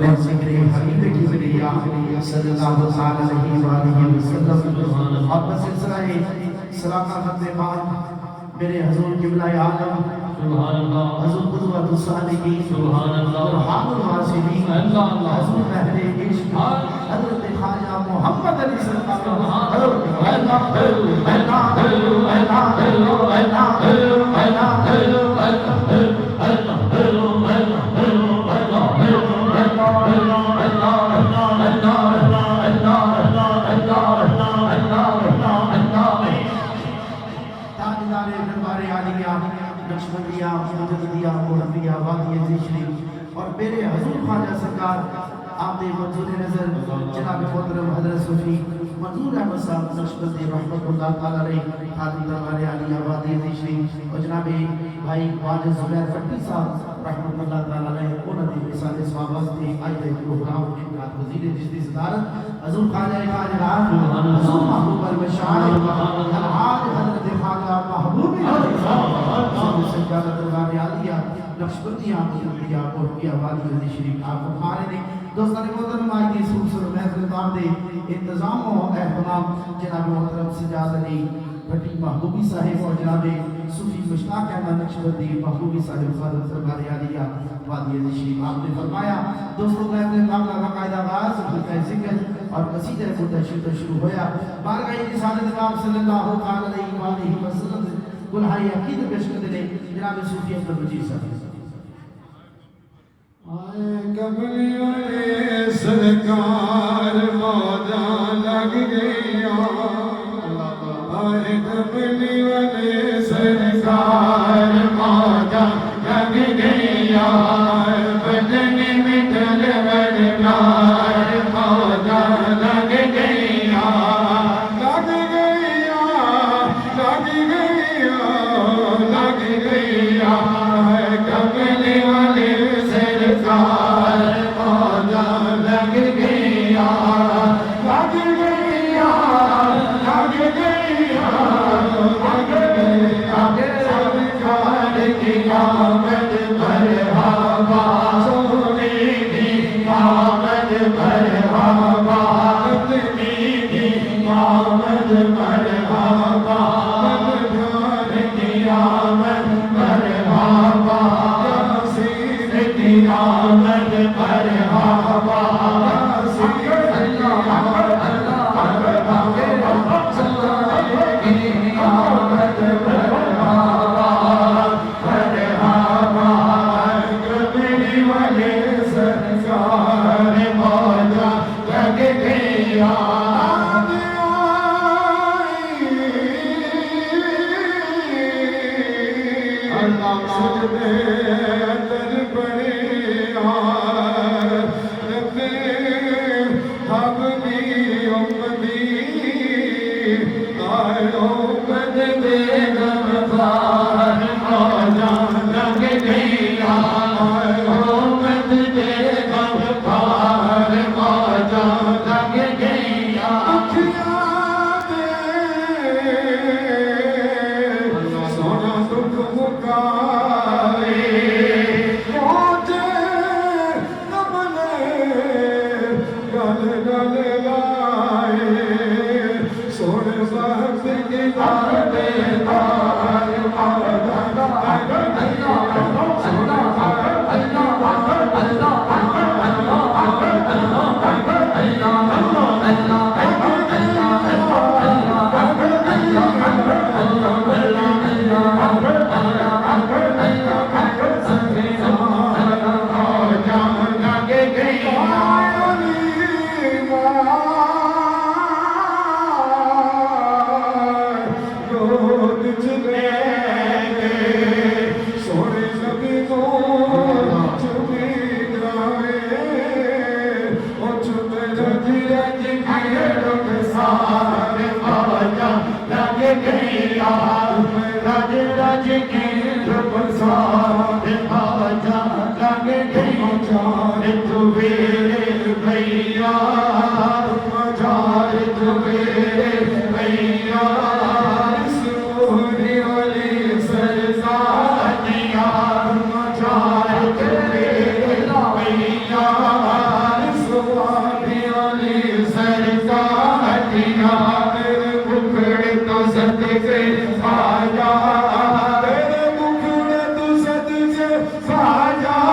महफिल ज़िक्र हबीब किबरिया सल्लल्लाहु अलैहि वसल्लम और सिलसिला सलात खत्म बाद मेरे हुजूर किबला आलम सुभान अल्लाह हुजूर कुदवतुस सालिकीन सुभान अल्लाह रुहानुल वासिलीन अल्लाह अल्लाह हुजूर महरे इश्क हजरत ख्वाजा मोहम्मद अली सल्लल्लाहु नक्शबंदिया मुजद्दिदिया मुहम्मदिया वादिया ज़िशरी और मेरे हुजूर ख्वाजा सरकार आपने मंजूर नजर जनाब मोहतरम हजरत सूफी मंजूर अहमद साहब नक्शबंदी रहमतुल्लाह ताला अलैहि खातिब दरबार आलिया वादिया ज़िशरी और जनाब भाई ख्वाजा जुबैर फट्टी साहब रहमतुल्लाह ताला अलैहि उन्होंने मिसाल सवाब वास्ते आए प्रोग्राम इनका वजीर जिसदी सदारत हुजूर ख्वाजा खाजा हुजूर महबूब अल मशाइख अलहाज हजरत ख्वाजा महबूब सज्जादा दरबार आलिया नक्शबंदिया मुजद्दिदिया मुहम्मदिया वादिया ज़िशरी आप फरमाने ने दोस्तों मोहतरम आज की खूबसूरत महफिल दे इंतजाम और एहतमाम जनाब मोहतरम सज्जाद अली भट्टी महबूबी साहिब और जनाब सूफी मुश्ताक अहमद नक्शबंदी महबूबी साहिब फ़ादर दरबार आलिया वादिया ज़िशरी आपने फरमाया दोस्तों महफिल मामला बाकायदा आगाज़ हल्का ज़िक्र और कसीदे मुतशद्दिद शुरू होया बारगाह रिसालत इमाम सल्लल्लाहु अलैहि वसल्लम गुलहाई अकीद पेश करते ने जनाब सूफी अब्दुल मजीद साहब आए कमली वाले सरकार मौजा लग गया आए कमली वाले सरकार मौजा लग गया बदन में तलवर प्यार मौजा लग गया लग गया लग गया लग गया कमली वाले सरकार मौजा लग गया लग गया लग गया लग गया सरकार की आमद मरहबा सोने की आमद मरहबा अपनी की आमद मरहबा प्यार की आमद मरहबा यासीन की आमद मरहबा यासीन की आमद मरहबा सल्लल्लाहु की आमद मरहबा मरहबा कबरी वाले सरकार मौजा लग गया भैया खाजा